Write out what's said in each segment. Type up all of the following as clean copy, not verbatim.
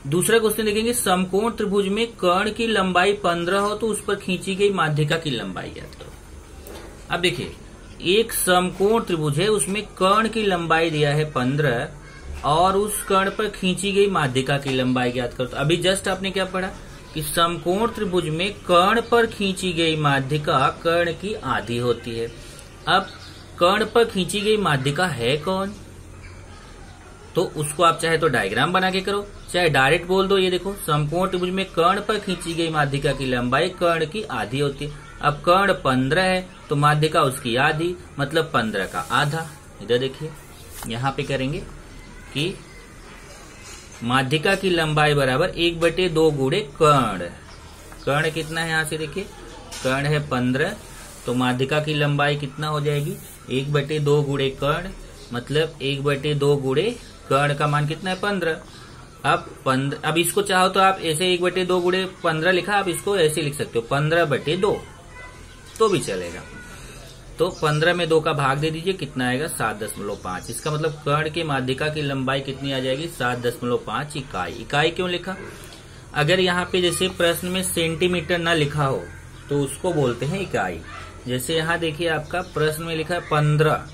दूसरा क्वेश्चन देखेंगे, समकोण त्रिभुज में कर्ण की लंबाई 15 हो तो उस पर खींची गई माध्यिका की लंबाई ज्ञात करो। अब देखिए, एक समकोण त्रिभुज है, उसमें कर्ण की लंबाई दिया है 15 और उस कर्ण पर खींची गई माध्यिका की लंबाई ज्ञात करो। तो अभी जस्ट आपने क्या पढ़ा कि समकोण त्रिभुज में कर्ण पर खींची गई माध्यिका कर्ण की आधी होती है। अब कर्ण पर खींची गई माध्यिका है कौन, तो उसको आप चाहे तो डायग्राम बना के करो, चाहे डायरेक्ट बोल दो। ये देखो, समकोण त्रिभुज में कर्ण पर खींची गई माध्यिका की लंबाई कर्ण की आधी होती है। अब कर्ण 15 है तो माध्यिका उसकी आधी, मतलब 15 का आधा। इधर देखिए, यहाँ पे करेंगे कि माध्यिका की लंबाई बराबर 1/2 गुणे कर्ण। कर्ण कितना है, यहाँ से देखिए, कर्ण है 15 तो माध्यिका की लंबाई कितना हो जाएगी, 1/2 गुणे कर्ण, मतलब 1/2 गुणे कर्ण का मान कितना है 15। अब इसको चाहो तो आप ऐसे 1/2 गुणे 15 लिखा, आप इसको ऐसे लिख सकते हो 15/2 तो भी चलेगा। तो 15 में 2 का भाग दे दीजिए, कितना आएगा 7.5। इसका मतलब कर्ण के माध्यिका की लंबाई कितनी आ जाएगी, 7.5 इकाई। इकाई क्यों लिखा, अगर यहाँ पे जैसे प्रश्न में सेंटीमीटर ना लिखा हो तो उसको बोलते हैं इकाई। जैसे यहाँ देखिए, आपका प्रश्न में लिखा है 15,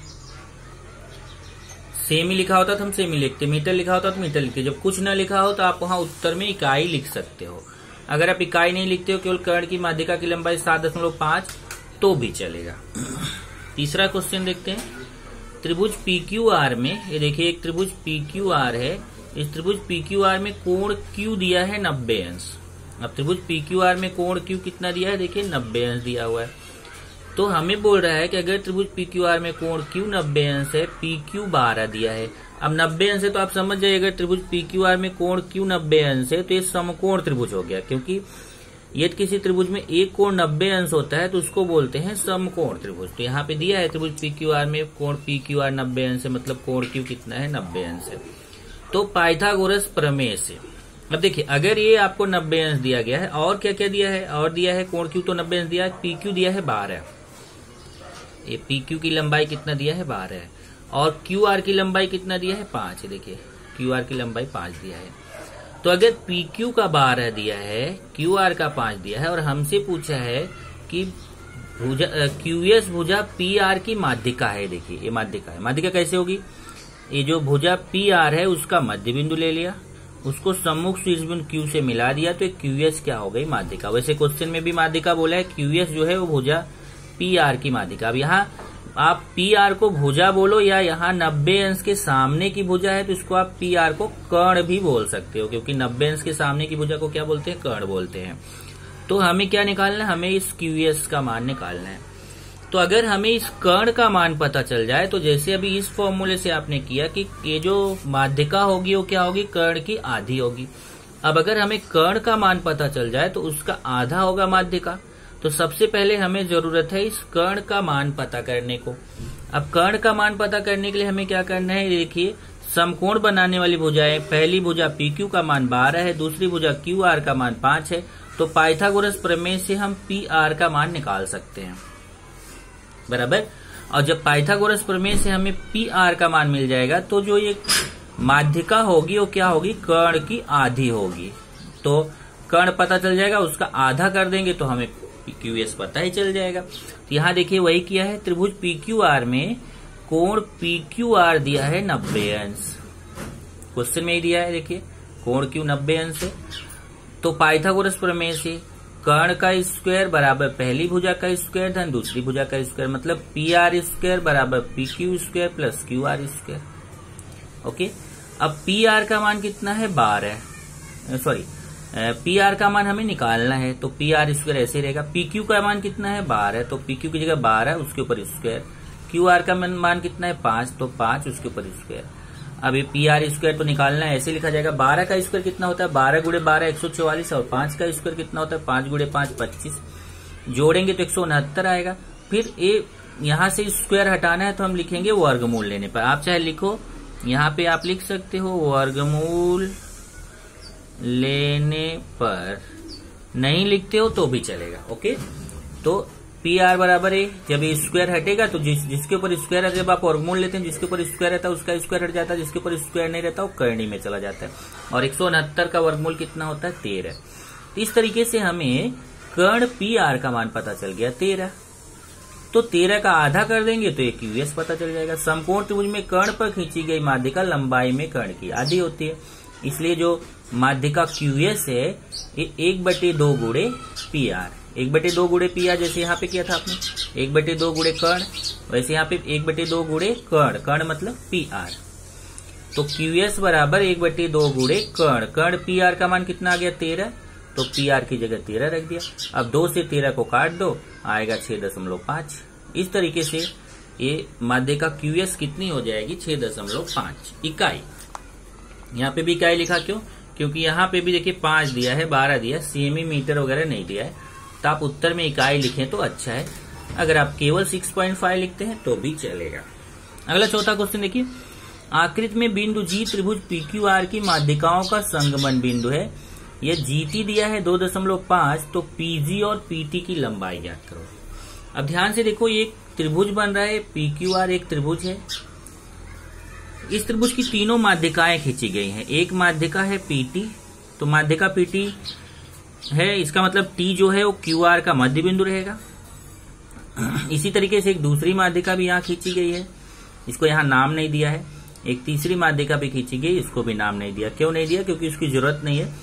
सेमी लिखा होता तो हम सेमी लिखते, मीटर लिखा होता तो मीटर लिखते। जब कुछ ना लिखा हो तो आप वहां उत्तर में इकाई लिख सकते हो। अगर आप इकाई नहीं लिखते हो, केवल कर्ण की माध्यिका की लंबाई 7.5 तो भी चलेगा। तीसरा क्वेश्चन देखते हैं, त्रिभुज PQR में, ये देखिए एक त्रिभुज PQR है, इस त्रिभुज PQR में कोण Q दिया है 90 अंश। अब त्रिभुज PQR में कोण Q कितना दिया है, देखिए 90 अंश दिया हुआ है। तो हमें बोल रहा है कि अगर त्रिभुज PQR में कोण Q 90 अंश है, PQ 12 दिया है। अब 90 अंश है तो आप समझ जाइए, अगर त्रिभुज PQR में कोण Q 90 अंश है तो ये समकोण त्रिभुज हो गया, क्योंकि यदि किसी त्रिभुज में एक कोण 90 अंश होता है तो उसको बोलते हैं समकोण त्रिभुज। तो यहाँ पे दिया है त्रिभुज PQR में कोण PQR 90 अंश है, मतलब कोण Q कितना है, 90 अंश है। तो पाइथागोरस प्रमेय से, अब देखिए, अगर ये आपको 90 अंश दिया गया है, और क्या क्या दिया है, और दिया है कोण Q तो 90 अंश दिया है, PQ दिया है 12, ये PQ की लंबाई कितना दिया है 12 है, और QR की लंबाई कितना दिया है 5 है। देखिए, QR की लंबाई 5 दिया है। तो अगर PQ का 12 दिया है, QR का 5 दिया है, और हमसे पूछा है कि भुजा QS भुजा PR की माध्यिका है। देखिए, ये माध्यिका है। माध्यिका कैसे होगी, ये जो भुजा PR है उसका मध्य बिंदु ले लिया, उसको सम्मुख शीर्ष बिंदु Q से मिला दिया, तो QS क्या हो गई, माध्यिका। वैसे क्वेश्चन में भी माध्यिका बोला है, QS जो है वो भुजा PR की माध्यिका। अब यहाँ आप PR को भुजा बोलो, या यहाँ 90 अंश के सामने की भुजा है तो इसको आप PR को कर्ण भी बोल सकते हो, क्योंकि 90 अंश के सामने की भुजा को क्या बोलते हैं, कर्ण बोलते हैं। तो हमें क्या निकालना है, हमें इस QS का मान निकालना है। तो अगर हमें इस कर्ण का मान पता चल जाए, तो जैसे अभी इस फॉर्मूले से आपने किया कि ये जो माध्यिका होगी वो क्या होगी, कर्ण की आधी होगी। अब अगर हमें कर्ण का मान पता चल जाए तो उसका आधा होगा माध्यिका। तो सबसे पहले हमें जरूरत है इस कर्ण का मान पता करने को। अब कर्ण का मान पता करने के लिए हमें क्या करना है, देखिए, समकोण बनाने वाली भुजाएं, पहली भुजा PQ का मान 12 है, दूसरी भुजा QR का मान 5 है। तो पाइथागोरस प्रमेय से हम PR का मान निकाल सकते हैं, बराबर। और जब पाइथागोरस प्रमेय से हमें PR का मान मिल जाएगा तो जो ये माध्यिका होगी वो क्या होगी, कर्ण की आधी होगी। तो कर्ण पता चल जाएगा, उसका आधा कर देंगे तो हमें QS पता ही चल जाएगा। तो यहाँ देखिए वही किया है, त्रिभुज PQR में कोण PQR दिया है 90 अंश, क्वेश्चन में ही दिया है। देखिए, कोण Q 90 अंश है, तो पाइथागोरस प्रमेय से कर्ण का स्क्वायर बराबर पहली भुजा का स्क्वायर धन दूसरी भुजा का स्क्वायर, मतलब PR स्क्वायर बराबर PQ square plus QR square. Okay, अब PR का मान कितना है, 12, सॉरी PR का मान हमें निकालना है, तो PR स्क्वायर ऐसे रहेगा। PQ का मान कितना है, 12, तो PQ की जगह 12 उसके ऊपर स्क्वायर। QR का मान कितना है, 5, तो 5 उसके ऊपर स्क्वायर। अब ये PR स्क्वायर तो निकालना है, ऐसे लिखा जाएगा। 12 का स्क्वायर कितना होता है, 12 गुणे 12 144, और 5 का स्क्वायर कितना होता है, 5 गुणे 5 25। जोड़ेंगे तो 169 आएगा। फिर ये यहाँ से स्क्वायर हटाना है तो हम लिखेंगे वर्गमूल लेने पर। आप चाहे लिखो, यहाँ पे आप लिख सकते हो वर्गमूल लेने पर, नहीं लिखते हो तो भी चलेगा। ओके, तो पी आर बराबर है, जब ये स्क्वायर हटेगा तो जिसके ऊपर स्क्वायर है, जब आप वर्गमूल लेते हैं जिसके ऊपर स्क्वायर रहता है उसका स्क्वायर हट जाता है, जिसके ऊपर स्क्वायर नहीं रहता वो करनी में चला जाता है। और 169 का वर्गमूल कितना होता है? 13। तो इस तरीके से हमें कर्ण पी आर का मान पता चल गया 13। तो 13 का आधा कर देंगे तो एक क्यूएस पता चल जाएगा। समकोण त्रिभुज में कर्ण पर खींची गई माध्यिका लंबाई में कर्ण की आधी होती है, इसलिए जो माध्यिका क्यूएस है ये 1/2 गुणे पी आर, 1/2 गुणे पी आर, जैसे यहाँ पे किया था आपने 1/2 गुणे कर्ण, वैसे यहाँ पे 1/2 गुणे कर्ण, कर्ण मतलब पी आर। तो क्यूएस बराबर 1/2 गुणे कर्ण, कर्ण पी आर का मान कितना आ गया? 13। तो पी आर की जगह 13 रख दिया। अब 2 से 13 को काट दो, आएगा 6.5। इस तरीके से ये माध्यिका क्यूएस कितनी हो जाएगी? 6.5 इकाई। यहाँ पे भी इकाई लिखा क्यों? क्योंकि यहाँ पे भी देखिए 5 दिया है, 12 दिया है, सेमी मीटर वगैरह नहीं दिया है, तो आप उत्तर में इकाई लिखें तो अच्छा है। अगर आप केवल 6.5 लिखते हैं तो भी चलेगा। अगला चौथा क्वेश्चन देखिए, आकृति में बिंदु जी त्रिभुज पीक्यूआर की माध्यिकाओं का संगमन बिंदु है। यह जीटी दिया है 2.5, तो पीजी और पीटी की लंबाई ज्ञात करो। अब ध्यान से देखो, ये एक त्रिभुज बन रहा है, पीक्यूआर एक त्रिभुज है। इस त्रिभुज की तीनों माध्यिकाएं खींची गई हैं। एक माध्यिका है पीटी, तो माध्यिका पीटी है, इसका मतलब टी जो है वो क्यूआर का मध्य बिंदु रहेगा। इसी तरीके से एक दूसरी माध्यिका भी यहाँ खींची गई है, इसको यहाँ नाम नहीं दिया है। एक तीसरी माध्यिका भी खींची गई, इसको भी नाम नहीं दिया। क्यों नहीं दिया? क्योंकि उसकी जरूरत नहीं है,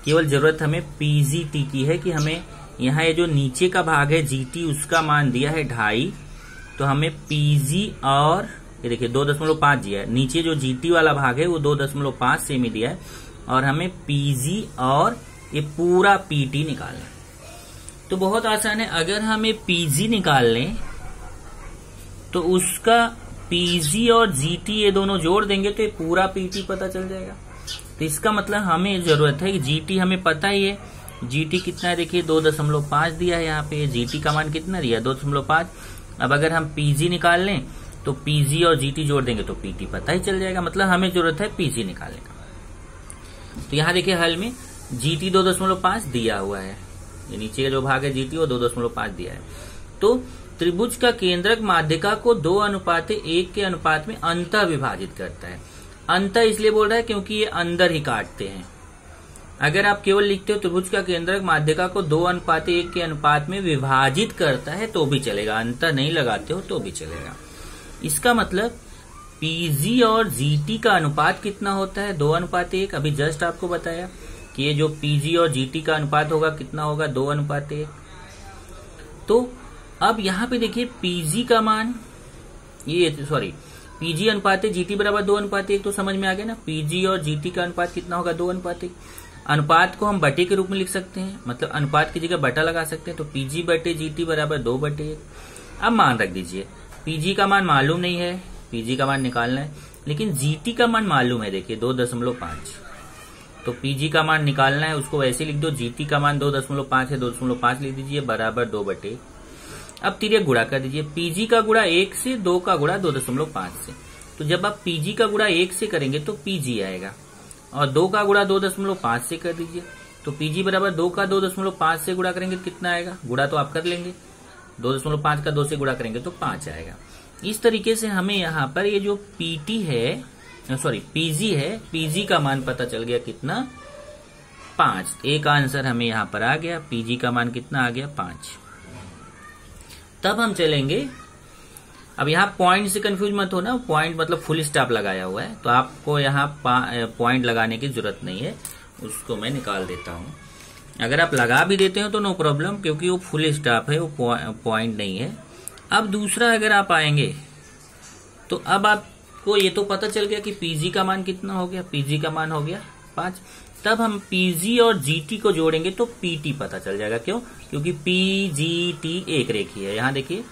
केवल जरूरत हमें पीजीटी की है कि हमें यहाँ ये जो नीचे का भाग है जीटी उसका मान दिया है 2.5, तो हमें पीजी और ये देखिए 2.5 दिया है, नीचे जो जीटी वाला भाग है वो 2.5 सेमी दिया है, और हमें पीजी और ये पूरा पीटी निकालना है। तो बहुत आसान है, अगर हमें पीजी निकाल लें तो उसका पीजी और जीटी ये दोनों जोड़ देंगे तो ये पूरा पीटी पता चल जाएगा। तो इसका मतलब हमें जरूरत है कि जीटी हमें पता ही है, जीटी कितना है देखिए 2.5 दिया है, यहाँ पे जीटी का मान कितना दिया 2.5। अब अगर हम पीजी निकाल लें तो पीजी और जीटी जोड़ देंगे तो पीटी पता ही चल जाएगा, मतलब हमें जरूरत है पीजी निकालने का। तो यहाँ देखिए हल में जीटी 2.5 दिया हुआ है, ये नीचे का जो भाग है जीटी वो 2.5 दिया है। तो त्रिभुज का केंद्रक माध्यिका को 2:1 के अनुपात में अंतः विभाजित करता है। अंतः इसलिए बोल रहा है क्योंकि ये अंदर ही काटते हैं। अगर आप केवल लिखते हो त्रिभुज का केंद्रक माध्यिका को 2:1 के अनुपात में विभाजित करता है तो भी चलेगा, अंतः नहीं लगाते हो तो भी चलेगा। इसका मतलब पीजी और जीटी का अनुपात कितना होता है? 2:1। अभी जस्ट आपको बताया कि ये जो पीजी और जीटी का अनुपात होगा कितना होगा? 2:1। तो अब यहाँ पे देखिए पीजी का मान पीजी अनुपात जीटी बराबर 2:1 तो समझ में आ गया ना। पीजी और जीटी का अनुपात कितना होगा? 2:1। अनुपात को हम बटे के रूप में लिख सकते हैं, मतलब अनुपात की जगह बटा लगा सकते हैं, तो पीजी बटे जीटी बराबर 2/1। अब मान रख दीजिए, पीजी का मान मालूम नहीं है, पीजी का मान निकालना है, लेकिन जीटी का मान मालूम है, देखिए 2.5। तो पीजी का मान निकालना है, उसको वैसे लिख दो, जीटी का मान 2.5 है, 2.5 लिख दीजिए बराबर 2/1। अब तिर्यक गुणा कर दीजिए, पीजी का गुणा 1 से, 2 का गुणा 2.5 से। तो जब आप पीजी का गुणा 1 से करेंगे तो पीजी आएगा, और 2 का गुणा 2.5 से कर दीजिए, तो पीजी बराबर 2 का 2.5 से गुणा करेंगे तो कितना आएगा? गुणा तो आप कर लेंगे, 2.5 का 2 से गुणा करेंगे तो 5 आएगा। इस तरीके से हमें यहाँ पर ये जो पीटी है पीजी है, पीजी का मान पता चल गया कितना? 5। एक आंसर हमें यहाँ पर आ गया, पीजी का मान कितना आ गया? 5। तब हम चलेंगे, अब यहाँ पॉइंट से कंफ्यूज मत होना, पॉइंट मतलब फुल स्टॉप लगाया हुआ है, तो आपको यहाँ पॉइंट लगाने की जरूरत नहीं है, उसको मैं निकाल देता हूँ। अगर आप लगा भी देते हो तो नो प्रॉब्लम, क्योंकि वो फुल स्टॉप है, वो पॉइंट नहीं है। अब दूसरा अगर आप आएंगे तो अब आपको ये तो पता चल गया कि पीजी का मान कितना हो गया, पीजी का मान हो गया 5। तब हम पीजी और जीटी को जोड़ेंगे तो पीटी पता चल जाएगा। क्यों? क्योंकि पीजीटी एक रेखी है। यहाँ देखिए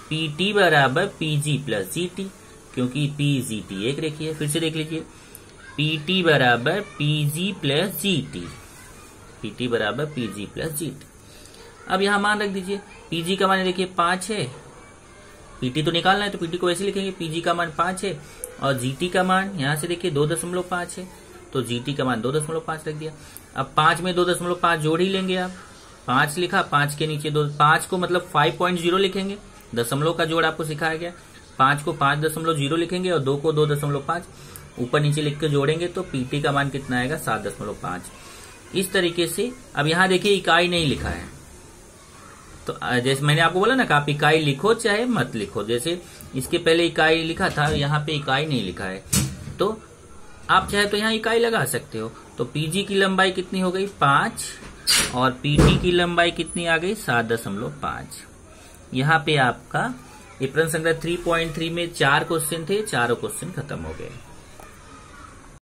पीटी बराबर पीजी प्लस जीटी, क्योंकि पीजीटी एक रेखी है। फिर से देख लीजिए, पीटी बराबर पीजी प्लस जीटी, पीटी बराबर पीजी प्लस जीटी। अब यहाँ मान रख दीजिए, पीजी का मान देखिए 5 है, पीटी तो निकालना है तो पीटी को ऐसे लिखेंगे, पीजी का मान 5 है, और जीटी का मान यहाँ से देखिए 2.5 है, तो जीटी का मान 2.5 रख दिया। अब 5 में 2.5 जोड़ ही लेंगे आप, 5 लिखा, 5 के नीचे 2, 5 को मतलब 5.0 लिखेंगे, दशमलव का जोड़ आपको सिखाया गया। 5 को 5.0 लिखेंगे और 2 को 2.5 ऊपर नीचे लिख के जोड़ेंगे तो पीटी का मान कितना आएगा 7.5। इस तरीके से अब यहाँ देखिए इकाई नहीं लिखा है, तो जैसे मैंने आपको बोला ना कि आप इकाई लिखो चाहे मत लिखो, जैसे इसके पहले इकाई लिखा था, यहाँ पे इकाई नहीं लिखा है, तो आप चाहे तो यहाँ इकाई लगा सकते हो। तो पीजी की लंबाई कितनी हो गई 5 और पीटी की लंबाई कितनी आ गई 7.5। यहाँ पे आपका ये प्रश्न संख्या 3.3 में 4 क्वेश्चन थे, चारों क्वेश्चन खत्म हो गए।